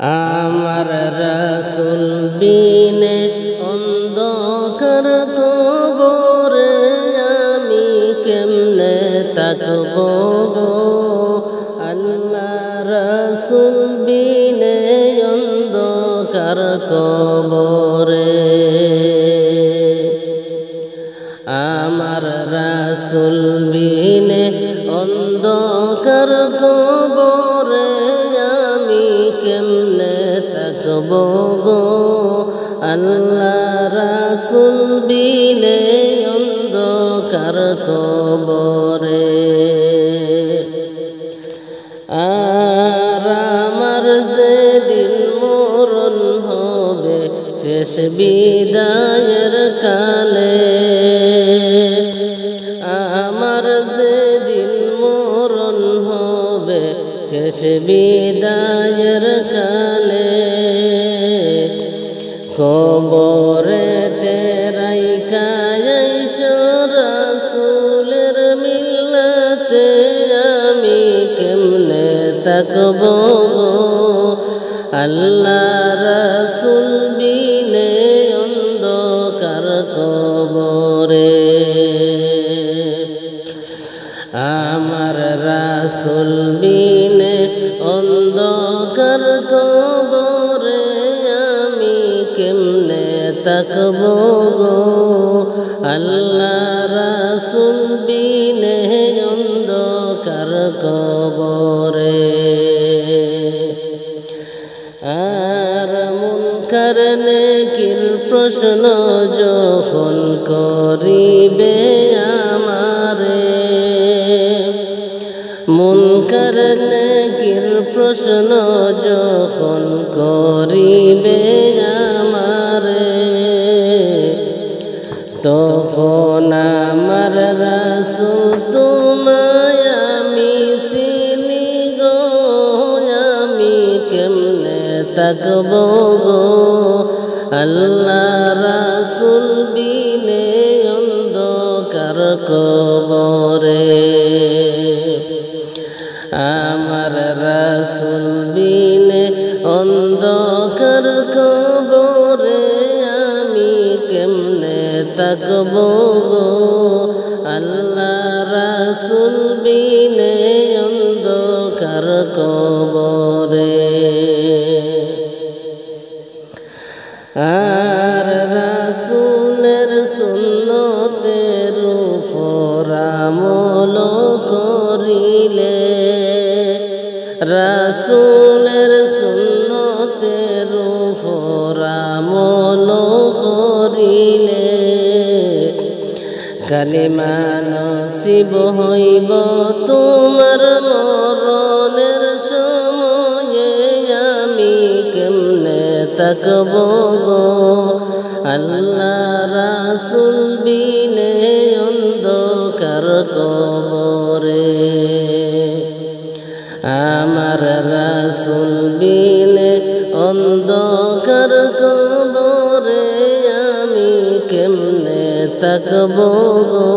আমার রাসূল বিনে অন্ধকার কবরে আমি কেমনে থাকব গো আল্লাহ রাসূল বিনে অন্ধকার কবরে আমার রাসূল বিনে অন্ধকার কবরে আমি কেমনে থাকব গো আল্লাহ রাসূল বিনে অন্ধকার কবরে আর আমার যেদিন মরণ হবে শেষ বিদায়ের কালে আমার যেদিন মরণ হবে শেষ বিদায়ের কালে কবরেতে রাইখা আইসো রাসূলের মিল্লাতে আমি কেমনে থাকব গো আল্লাহ রাসূল বিনে অন্ধকার কবরে আমার রাসূল বিনে অন্ধকার কবরে আমি কেমনে থাকব গো আল্লাহ রাসূল বিনে অন্ধকার কবরে আর মুনকার নেকির প্রশ্ন যখন করিবে আমারে মুনকার নেকির প্রশ্ন যখন করিবে আমারে তখন আমার রাসূল তোমায় আমি চিনি গো আমি কেমনে থাকব গো আল্লাহ রাসূল বিনে অন্ধকার কবরে আমার রাসূল বিনে অন্ধকার কবরে আমি কেমনে থাকব গো আল্লাহ রাসূল বিনে অন্ধকার কবরে আর রাসূলের সুন্নতের উপর আমল করিলে রাসূলের সুন্নতের উপর আমল করিলে কালিমা নসিব হইব তোমার মরণের সময়ে আমি কেমনে থাকব গো আল্লাহ রাসূল বিনে অন্ধকার কবরে আমার রাসূল বিনে অন্ধকার কবরে আমি কেমনে থাকব গো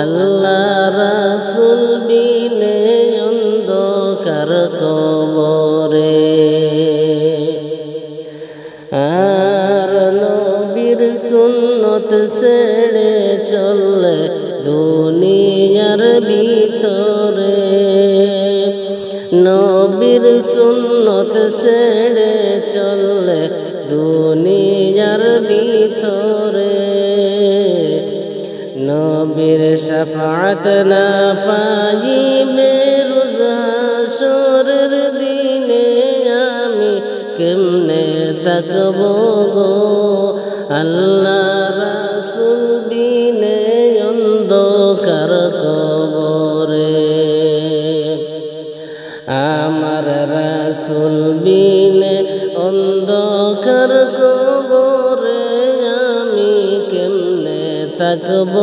আল্লাহ রাসূল বিনে অন্ধকার কবরে আর নবীর সুন্নত ছেড়ে চলে দুনিয়ার ভিতরে নবীর সুন্নত ছেড়ে চলে দুনিয়ার ভিতরে নবীর শাফাআত না পাইবে রোজ হাশরের দিনে আমি কেমনে থাকব গো আল্লাহ রাসূল বিনে অন্ধকার কবরে আমার রাসূল বিনে অন্ধকার কবরে আমি কেমনে থাকব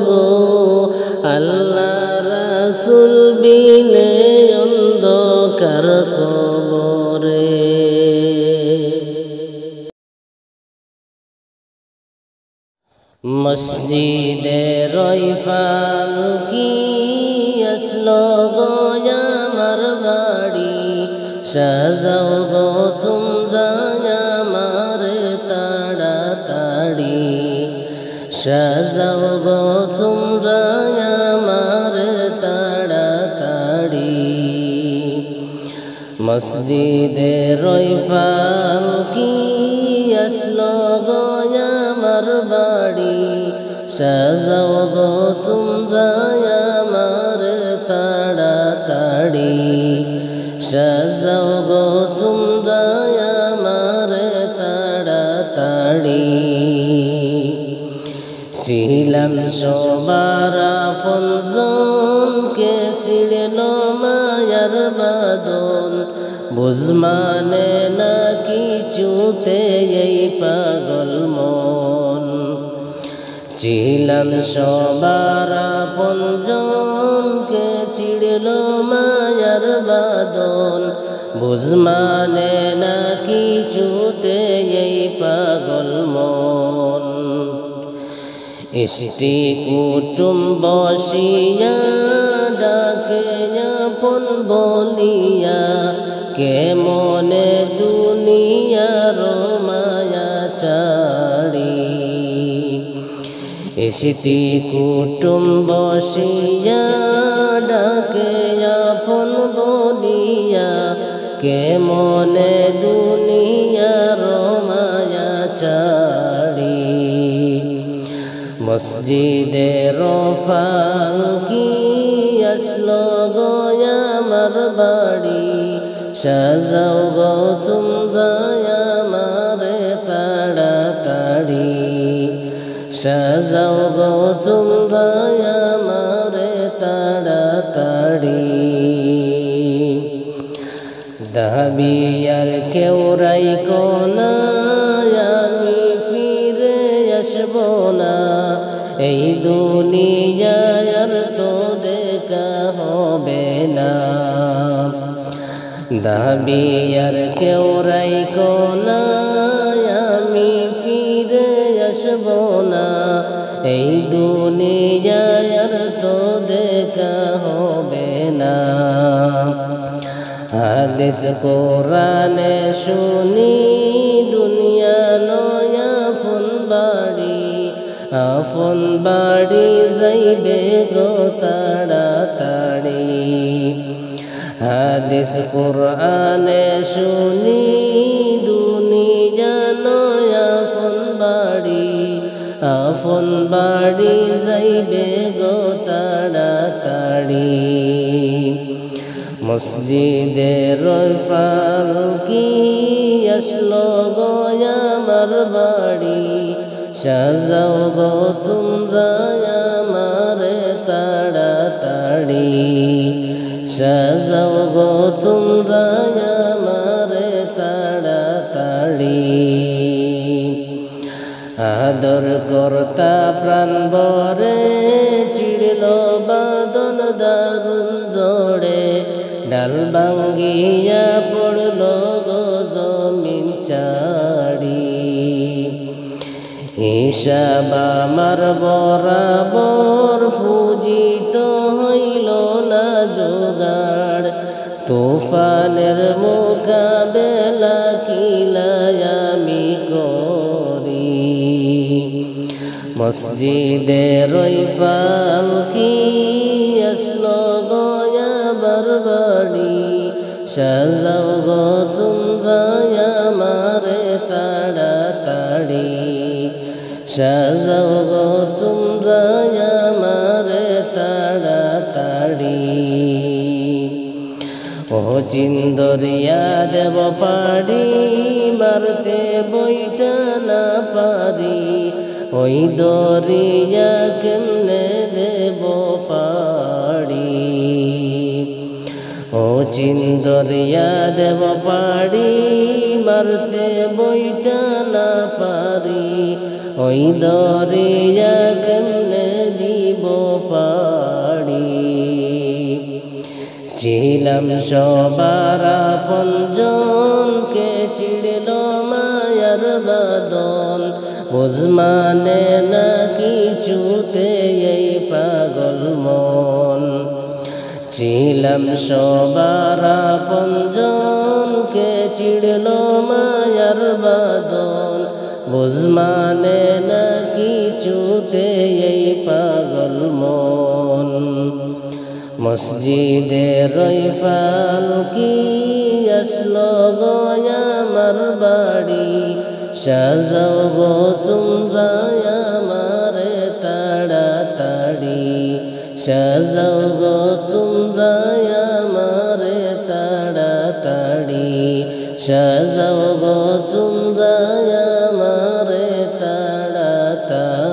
গো আল্লাহ রাসূল বিনে অন্ধকার কবরে মসজিদে রইফাল কি আসলো গো আমার বাড়ি সাজাও গো তোমরা আমার তাড়াতাড়ি সাজাও গো তোমরা আমার তাড়াতাড়ি মসজিদে রইফাল কি আসলো গো আমার বাড়ি সাজাও গো তোমরা আমার তাড়াতাড়ি সাজাও গো তোমরা আমার তাড়াতাড়ি ছিলাম সবার আপনজন কে ছিড়ল মায়ার বাদন বুঝমানে না কিছুতে এই পাগল মন ছিলাম সবার আপনজন কে ছিড়ল মায়ার বাদন বুঝমানে না কিছুতে এই পাগল মন ইষ্টি কুটুম বসিয়া ডাকে আপন বলিয়া কে মনে দুনিয়ার মায়া ছাড়ি ইষ্টি কুটুম বসিয়া ডাকে আপন বলিয়া কে মনে দুনিয়ার মায়া ছাড়ি মসজিদে রফাল কি আসলো গো আমার বাড়ি সাজাও গো তোমরা আমার তাড়াতাড়ি সাজাও গো তোমরা আমার তাড়াতাড়ি দাবি আর কেউ রাইখো না আমি ফিরে আসবো না এই দুনিয়ায় আর তো দেখা হবে না দাবি আর কেউ রাইখো না আমি ফিরে আসবো না এই দুনিয়ায় আর তো দেখা হবে না হাদিস কোরআনে শুনি দুনিয়া নয়া ফুল বাড়ি আপন বাড়ি যাইবে গো তাড়াতাড়ি হাদিস কোরআনে শুনি দুনিয়া নয়া ফুল বাড়ি আপন বাড়ি যাইবে গো তাড়াতাড়ি মসজিদে রইফাল কি আসলো গো আমার বাড়ি সাজাও গো তোমরা আমার তাড়াতাড়ি সাজাও গো তোমরা আমার তাড়াতাড়ি আদর কর্তা প্রাণ বরে চিড়ল বাদন দারুণ জোড়ে ডাল ভাঙ্গিয়া পড়ল গো জমিন চাড়ি হিসাব আমার বরাবর পূজিত হইল না জোগাড় তুফানের মোকাবেলা কিলায় আমি করি মসজিদে রইফাল কি আসলো গো আমার বাড়ি সাজাও গো তোমরা আমার তাড়াতাড়ি সাজাও গো তোমরা আমার তাড়াতাড়ি ও চিন্দরিয়া দেব পাড়ি মারতে বইটা না পারি ওই দরিয়া কেমনে দেব পাড়ি ও চিন্দরিয়া দেব পাড়ি মারতে বইটা না পারি ওই দরিয়া কেমনে দিব পাড়ি ছিলাম সবার আপনজন কে চিড়ল মায়ার বাদন বুঝমানে না কিছুতে এই পাগল মন ছিলাম সবার আপনজন কে চিড়ল মায়ার বাদন বুঝ মানে না কিছুতে এই পাগল মন মসজিদে রইফাল কি আসলো গো আমার বাড়ি সাজাও গো তোমরা আমারে তাড়াতাড়ি সাজাও গো তোমরা আমারে তাড়াতাড়ি সাজাও গো তোমরা আমারে তাড়াতাড়ি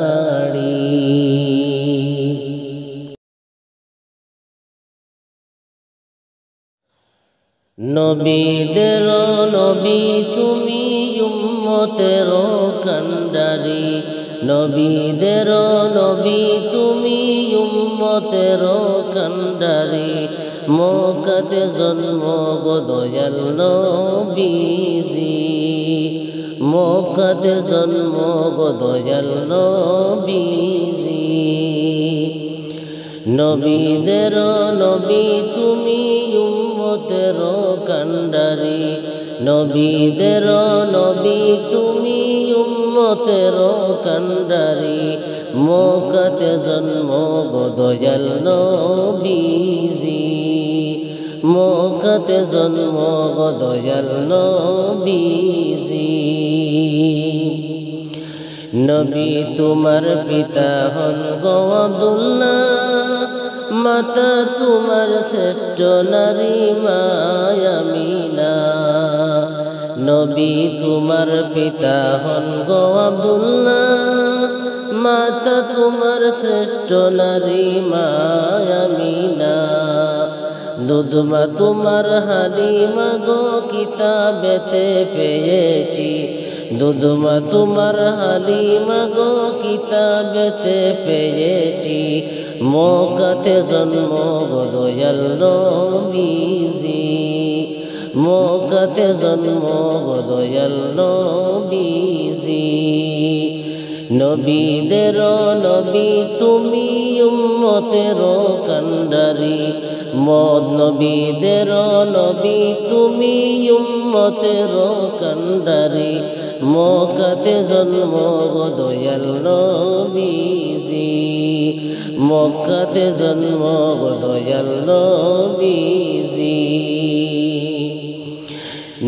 নবীদের নবী তুমি উম্মতের কান্ডারি নবীদের নবী তুমি উম্মতের কান্ডারি মক্কাতে জন্ম গো দয়াল নবীজি মক্কাতে জন্ম গো দয়াল নবীজি নবীদের নবী তুমি উম্মতের কান্ডারি নবীদের নবী তুমি উম্মতের কান্ডারি মক্কাতে জন্ম গো দয়াল নবীজি মক্কাতে জন্ম গো দয়াল নবীজি নবী তোমার পিতা হন গো আব্দুল্লাহ মাতা তোমার শ্রেষ্ঠ নারী মা আমিনা নবী তোমার পিতা হন গো আব্দুল্লাহ মাতা তোমার শ্রেষ্ঠ নারী মা আমিনা দুধমা তোমার হালিমা গো কিতাবেতে পেয়েছি দুধমা তোমার হালিমা গো কিতাবেতে পেয়েছি মক্কাতে জন্ম গো দয়াল নবীজি মক্কাতে জন্ম গো দয়াল নবীজি নবীদের নবী তুমি উম্মতের কান্ডারি মদ নবীদের নবী তুমি উম্মতের কান্ডারি মক্কাতে জন্ম গো দয়াল নবীজি মক্কাতে জন্ম গো দয়াল নবীজি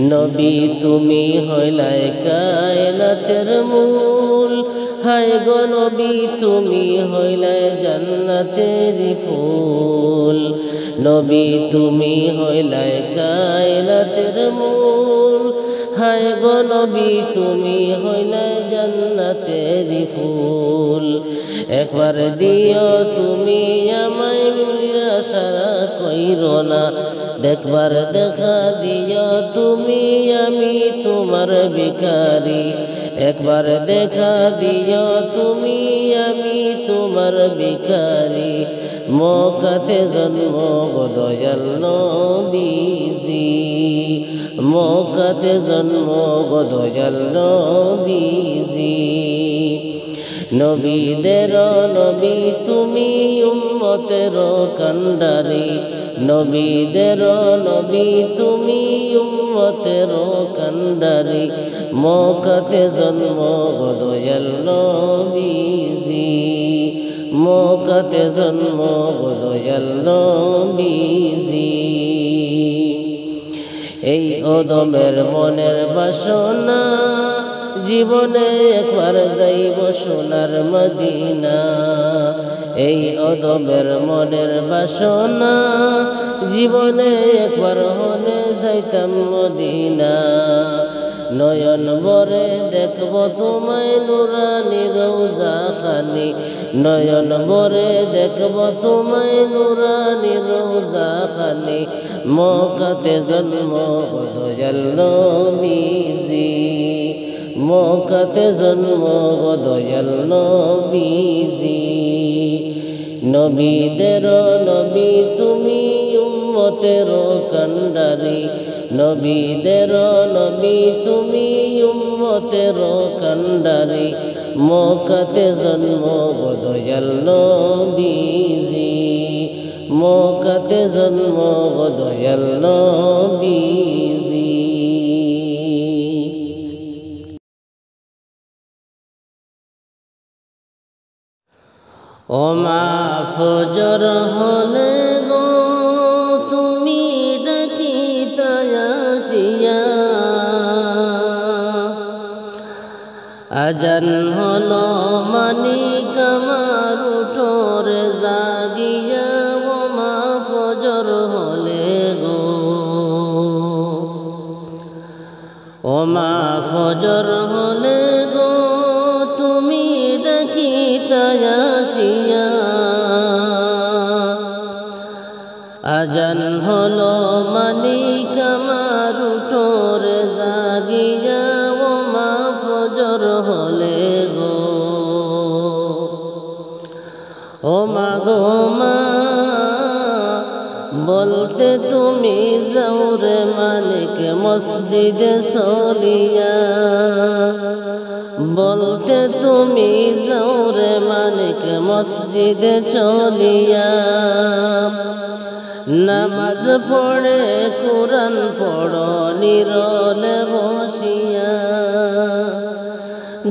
নবী তুমি হইলাই কায়নাতের মূল হায় গো নবী তুমি হইলাই জান্নাতের ফুল নবী তুমি হইলাই কায়নাতের মূল হায় গো নবী তুমি হইলাই জান্নাতের ফুল একবার দিও তুমি আমায় সারা কইরো না দেখবার দেখা দিও তুমি আমি তোমার ভিখারি একবার দেখা দিও তুমি আমি তোমার ভিখারি মক্কাতে জন্ম গো দয়াল নবীজি মক্কাতে জন্ম গো দয়াল নবীজি নবীদের নবী তুমি উম্মতের কান্ডারি নবীদের নবী তুমি উম্মতের কান্ডারি মক্কাতে জন্ম গো দয়াল নবীজি মক্কাতে জন্ম গো দয়াল নবীজি এই অদমের মনের বাসনা জীবনে একবার যাইব সোনার মদিনা এই অদমের মনের বাসনা জীবনে একবার হলে যাইতাম মদিনা নয়ন ভরে দেখব তোমায় নুরানি রওজা খানি নয়ন ভরে দেখব তোমায় নুরানি রওজা খানি মক্কাতে জন্ম গো দয়াল নবীজি মক্কাতে জন্ম গো দয়াল নবীজি নবীদের নবী তুমি উম্মতের কান্ডারি নবীদের নবী তুমি উম্মতের কান্ডারি মক্কাতে জন্ম গো দয়াল নবীজি মক্কাতে জন্ম গো দয়াল নবীজি ও মা ফজর হলে গো তুমি ডাকিতা আসিয়া, আজান হলো মানিক আমার উঠোরে জাগিয়া, ও মা ফজর হলে গো, ও মা ফজর হলে গো তুমি ডাকিতা আসিয়া, আজান হলো মানিক আমার উঠোরে জাগিয়া, ও মা ফজর হলে গো, ও মা গো মা বলতে তুমি যাওরে মালিক মসজিদে চলিয়া, বলতে তুমি যাওরে মালিক মসজিদে চলিয়া, নামাজ পড়ে কুরআন পড়ো নিরলে বসিয়া,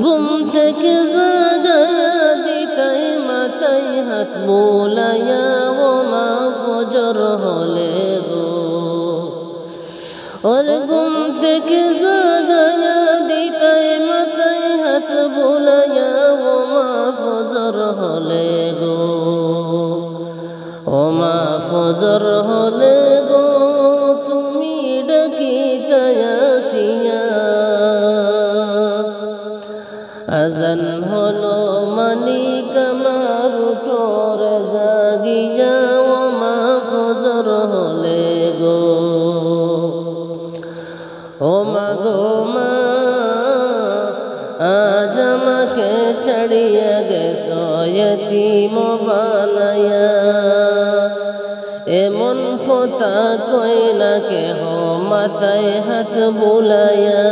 ঘুম থেকে জাগায়া দিতাই মাথায় হাত বুলাইয়া, ও মা ফজর হলে গো, ওর ঘুম থেকে জাগায়া দিতাই মাথায় হাত বুলাইয়া, ও মা ফজর হলে গো, ও মা ফজর হলে গো তুমি ডাকিতা আসিয়া, আজান হলো মানিক আমার উঠোরে জাগিয়া, ও মা ফজর হলে গো, ও মা গো মা আজ আমাকে ছাড়িয়া গেছো ইতিম বানায়া, এমন কথা কইলা কেহ মাথায় হাত বুলাইয়া,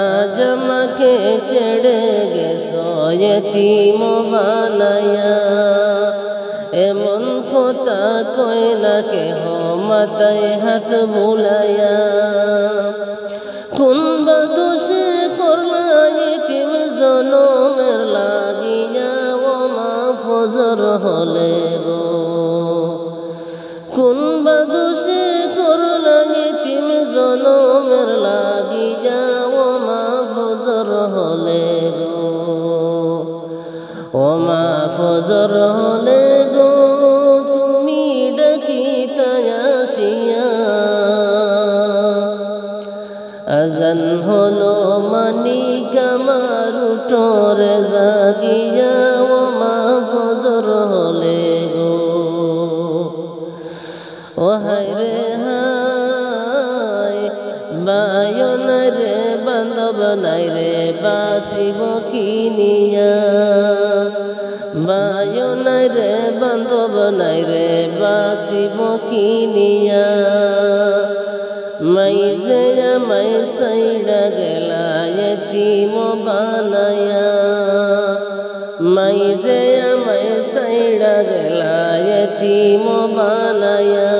আজ আমাকে ছেড়ে গেছো ইতিম বানায়া, এমন কথা কইলা কেহ মাথায় হাত বুলাইয়া, কোন বা দোষে করলা ইতিম জনমের লাগিয়া, ও মা ফজর হলে গো, কোন বা দোষে করলা ইতিম জনমের লাগিয়া, ও মা ফজর হলে গো, ও মা ফজর হলে গো তুমি ডাকিতা আসিয়া, আজান হলো মানিক আমার উঠোরে জাগিয়া, ও মা ফজর হলে গো, ও হায় রে হায় বায়ো নাই রে বান্ধব নাই রে বাসিব কিনিয়া, বায়ো নাই রে বান্ধব নাই রে বাসিব কিনিয়া, মাইজে আমায় সাইরা গেলা ইতিম বানায়া, মাইজে আমায় সাইরা গেলা ইতিম বানায়া,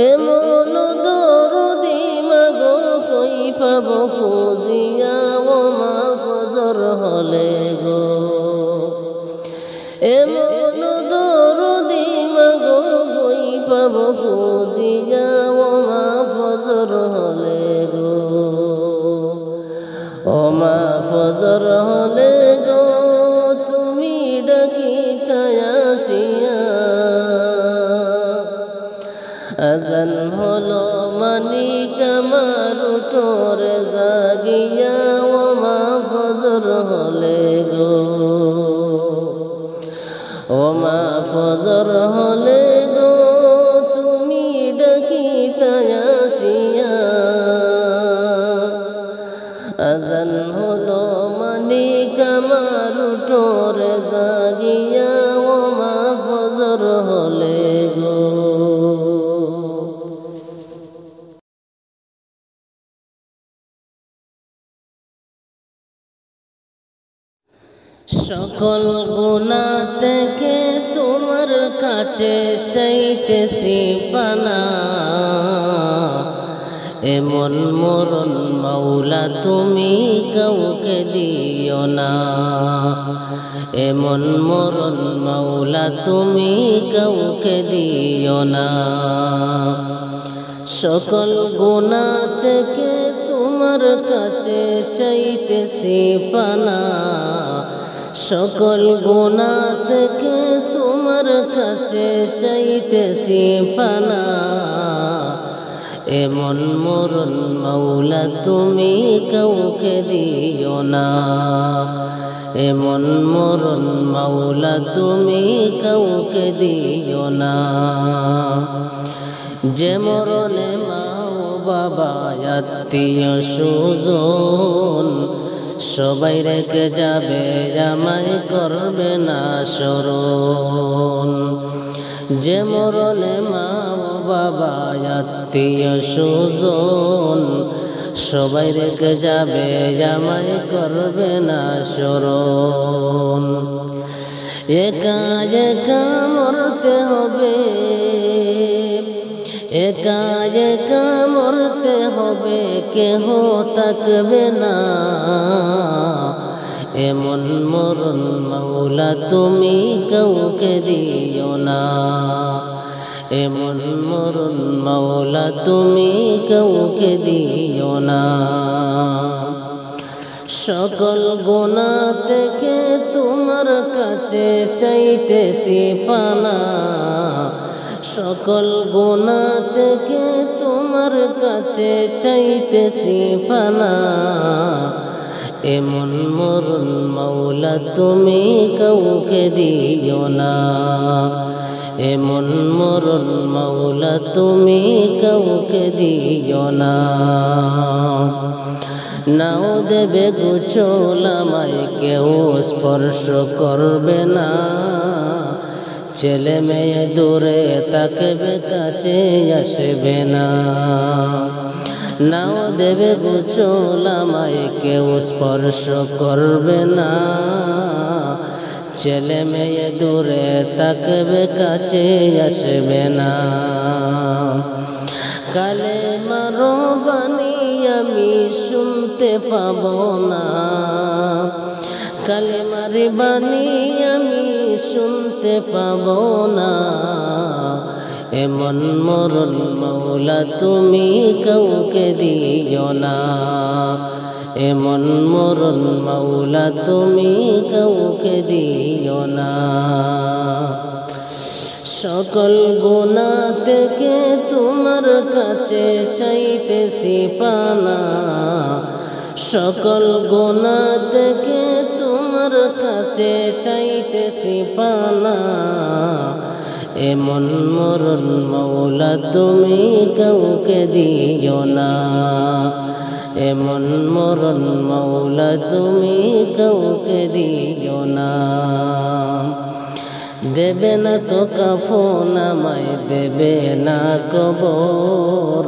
এমন দরদি মাগো কই পাব খুঁজিয়া, ও মা ফজর হলে গো, এমন দরদি মাগো কই পাব খুঁজিয়া, ও মা ফজর হলে গো, ও মা ফজর হলে গো তুমি ডাকিতা আসিয়া, আজান হলো মানিক আমার উঠোরে জাগিয়া, ও মা ফজর হলে গো, ও মা ফজর হলে গো তুমি ডাকিতা আসিয়া, আজান হলো মানিক আমার উঠোরে জাগিয়া, ও মা ফজর হলে গো। সকল গুনাহ থেকে তোমার কাছে চাইতেছি পানা, এমন মরণ মাওলা তুমি কাউকে দিও না, এমন মরণ মাওলা তুমি কাউকে দিও না। সকল গুনাহ থেকে তোমার কাছে চাইতেছি পানা, সকল গুনাহ থেকে তোমার কাছে চাইতেছি পানা। এমন মরণ মাওলা তুমি কাউকে দিও না, এমন মরণ মাওলা তুমি কাউকে দিও না। যে মরণে মা ও বাবা আত্মীয় স্বজন সবাই রেখে যাবে, আমায় করবে না স্মরণ। যে মরণে মা ও বাবা আত্মীয় স্বজন সবাই রেখে যাবে, আমায় করবে না স্মরণ। একা একা মরতে হবে, একা একা মরতে হবে, কেহ থাকবে না। এমন মরণ মাওলা তুমি কাউকে দিও না, এমন মরণ মাওলা তুমি কাউকে দিও না। সকল গুনাহ থেকে তোমার কাছে চাইতেছি পানা, সকল গুনাহ থেকে তোমার কাছে চাইতেছি পানা। এমন মরণ মাওলা তুমি কাউকে দিও না, এমন মরণ মাওলা তুমি কাউকে দিও না। নাও দেবে গোচল আমায় কেউ স্পর্শ করবে না, ছেলে মেয়ে দূরে থাকবে কাছে আসবে না। নাও দেবে গোচল আমায় কেউ স্পর্শ করবে না, ছেলে মেয়ে দূরে থাকবে কাছে আসবে না। কালেমার বাণী আমি শুনতে পাব না, কালেমার বাণী আমি শুনতে পাব না। এমন মরণ মাওলা তুমি কাউকে দিও না, এমন মরণ মাওলা তুমি কাউকে দিও না। সকল গুনাহ থেকে তোমার কাছে চাইতেছি পানা, সকল গুনাহ থেকে তোমার কাছে চাইতেছি পানা। এমন মরণ মাওলা তুমি কাউকে দিও না, এমন মরণ মাওলা তুমি কাউকে দিও না। দেবে না তো কাফন আমায়, দেবে না কবর,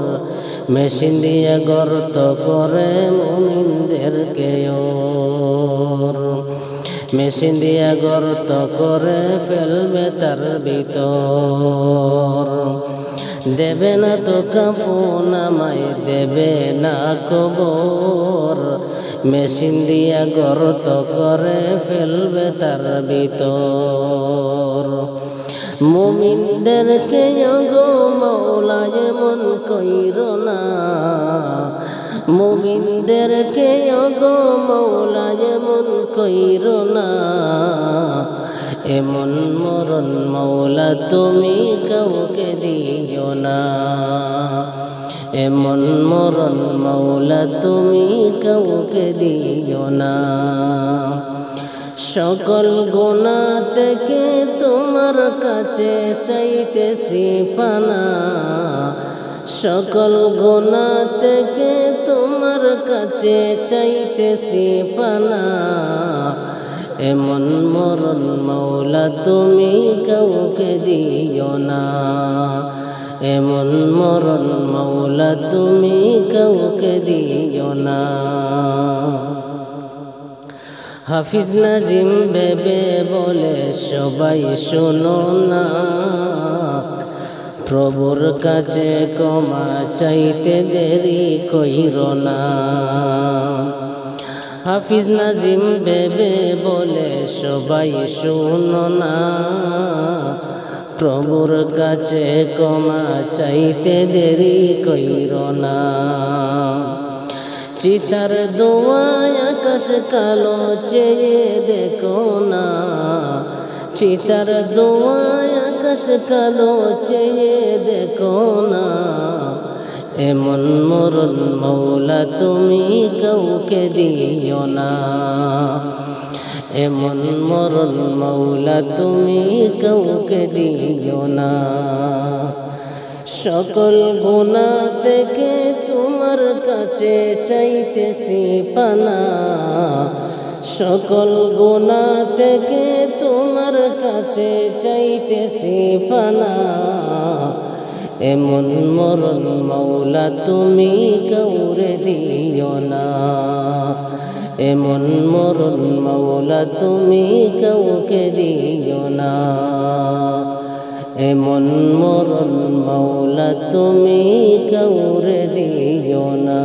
মেশিন দিয়ে গর্ত করে মুমিনদেরকে ওর, মেশিন দিয়ে গর্ত করে ফেলবে তার ভিতর। দেবে না তো কাফন আমায়, দেবে না কবর, মেশিন দিয়া গর্ত করে ফেলবে তার ভিতর। মুমিনদেরকে গো মাওলা এমন কইরো না, মুমিনদেরকে গো মাওলা এমন কইরো না। এমন মরণ মাওলা তুমি কাউকে দিও না, এমন মরণ মাওলা তুমি কাউকে দিও না। সকল গুনাহ থেকে তোমার কাছে চাইতেছি পানা, সকল গুনাহ থেকে তোমার কাছে চাইতেছি পানা। এমন মরণ মাওলা তুমি কাউকে দিও না, এমন মরণ মাওলা তুমি কাউকে দিও না। হাফিজ নাজিম বেবে বলে সবাই শোনো না, প্রভুর কাছে ক্ষমা চাইতে দেরি কইরো না। হাফিজ নাজিম বেবে বলে সবাই শুনো না, প্রভুর কাছে ক্ষমা চাইতে দেরি কইরো না। চিতার দোয়ায় আকাশ কালো চেয়ে দেখো না, চিতার দোয়ায় আকাশ কালো চেয়ে দেখো না। এমন মরণ মৌলা তুমি কাউকে দিও না, এমন মরণ মৌলা তুমি কাউকে দিও না। সকল গুনাহ থেকে তোমার কাছে চাইতেছি পানা, সকল গুনাহ থেকে তোমার কাছে চাইতেছি পানা। এমন মরণ মৌলা তুমি কাউরে দিও না, এমন মরণ মৌলা তুমি কাউকে দিও না, এমন মরণ মৌলা তুমি কাউরে দিও না।